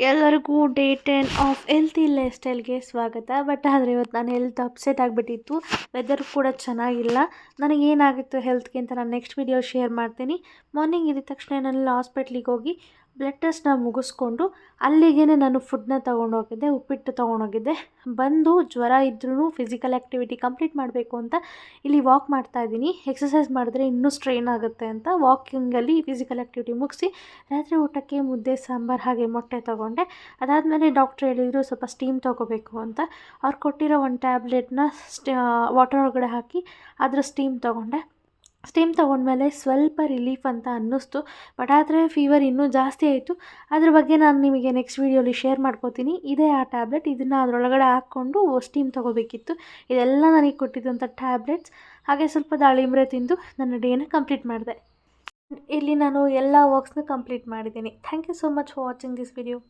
ಎಲ್ಲರಿಗೂ day 10 of healthy life ಸ್ಟೈಲ್ಗೆ ಸ್ವಾಗತ. ಆದರೆ ಇವತ್ತು ನಾನು ಹೆಲ್ತ್ ಅಪ್ಸೆಟ್ ಆಗಿಬಿಟ್ಟಿತ್ತು. ವೆದರ್ ಕೂಡ ಚೆನ್ನಾಗಿಲ್ಲ. ನನಗೇನಾಗಿತ್ತು ಹೆಲ್ತ್ಗೆ ಅಂತ ನಾನು ನೆಕ್ಸ್ಟ್ ವಿಡಿಯೋ ಶೇರ್ ಮಾಡ್ತೀನಿ. ಮಾರ್ನಿಂಗ್ ಇದ್ದ ತಕ್ಷಣ ನಾನು ಹಾಸ್ಪಿಟ್ಲಿಗೆ ಹೋಗಿ ಬ್ಲಡ್ ಟೆಸ್ಟ್ನ ಮುಗಿಸ್ಕೊಂಡು ಅಲ್ಲಿಗೇ ನಾನು ಫುಡ್ನ ತೊಗೊಂಡೋಗಿದ್ದೆ, ಉಪ್ಪಿಟ್ಟು ತೊಗೊಂಡೋಗಿದ್ದೆ. ಬಂದು ಜ್ವರ ಇದ್ರೂ ಫಿಸಿಕಲ್ ಆ್ಯಕ್ಟಿವಿಟಿ ಕಂಪ್ಲೀಟ್ ಮಾಡಬೇಕು ಅಂತ ಇಲ್ಲಿ ವಾಕ್ ಮಾಡ್ತಾಯಿದ್ದೀನಿ. ಎಕ್ಸಸೈಸ್ ಮಾಡಿದ್ರೆ ಇನ್ನೂ ಸ್ಟ್ರೈನ್ ಆಗುತ್ತೆ ಅಂತ ವಾಕಿಂಗಲ್ಲಿ ಫಿಸಿಕಲ್ ಆ್ಯಕ್ಟಿವಿಟಿ ಮುಗಿಸಿ ರಾತ್ರಿ ಊಟಕ್ಕೆ ಮುದ್ದೆ ಸಾಂಬಾರು ಹಾಗೆ ಮೊಟ್ಟೆ ತೊಗೊಂಡೆ. ಅದಾದಮೇಲೆ ಡಾಕ್ಟ್ರ್ ಹೇಳಿದರು ಸ್ವಲ್ಪ ಸ್ಟೀಮ್ ತೊಗೋಬೇಕು ಅಂತ. ಅವ್ರು ಕೊಟ್ಟಿರೋ ಒಂದು ಟ್ಯಾಬ್ಲೆಟ್ನ ವಾಟರ್ ಒಳಗಡೆ ಹಾಕಿ ಅದರ ಸ್ಟೀಮ್ ತೊಗೊಂಡೆ. ಸ್ಟೀಮ್ ತೊಗೊಂಡ್ಮೇಲೆ ಸ್ವಲ್ಪ ರಿಲೀಫ್ ಅಂತ ಅನ್ನಿಸ್ತು. ಆದರೆ ಫೀವರ್ ಇನ್ನೂ ಜಾಸ್ತಿ ಆಯಿತು. ಅದ್ರ ಬಗ್ಗೆ ನಾನು ನಿಮಗೆ ನೆಕ್ಸ್ಟ್ ವೀಡಿಯೋಲಿ ಶೇರ್ ಮಾಡ್ಕೋತೀನಿ. ಇದೇ ಆ ಟ್ಯಾಬ್ಲೆಟ್, ಇದನ್ನು ಅದರೊಳಗಡೆ ಹಾಕ್ಕೊಂಡು ಸ್ಟೀಮ್ ತೊಗೋಬೇಕಿತ್ತು. ಇದೆಲ್ಲ ನನಗೆ ಕೊಟ್ಟಿದ್ದಂಥ ಟ್ಯಾಬ್ಲೆಟ್ಸ್. ಹಾಗೆ ಸ್ವಲ್ಪ ದಾಳಿಂಬೆ ತಿಂದು ನನ್ನ ಡೇನ ಕಂಪ್ಲೀಟ್ ಮಾಡಿದೆ. ಇಲ್ಲಿ ನಾನು ಎಲ್ಲ ವರ್ಕ್ಸ್ನ ಕಂಪ್ಲೀಟ್ ಮಾಡಿದ್ದೀನಿ. Thank you so much for watching this video.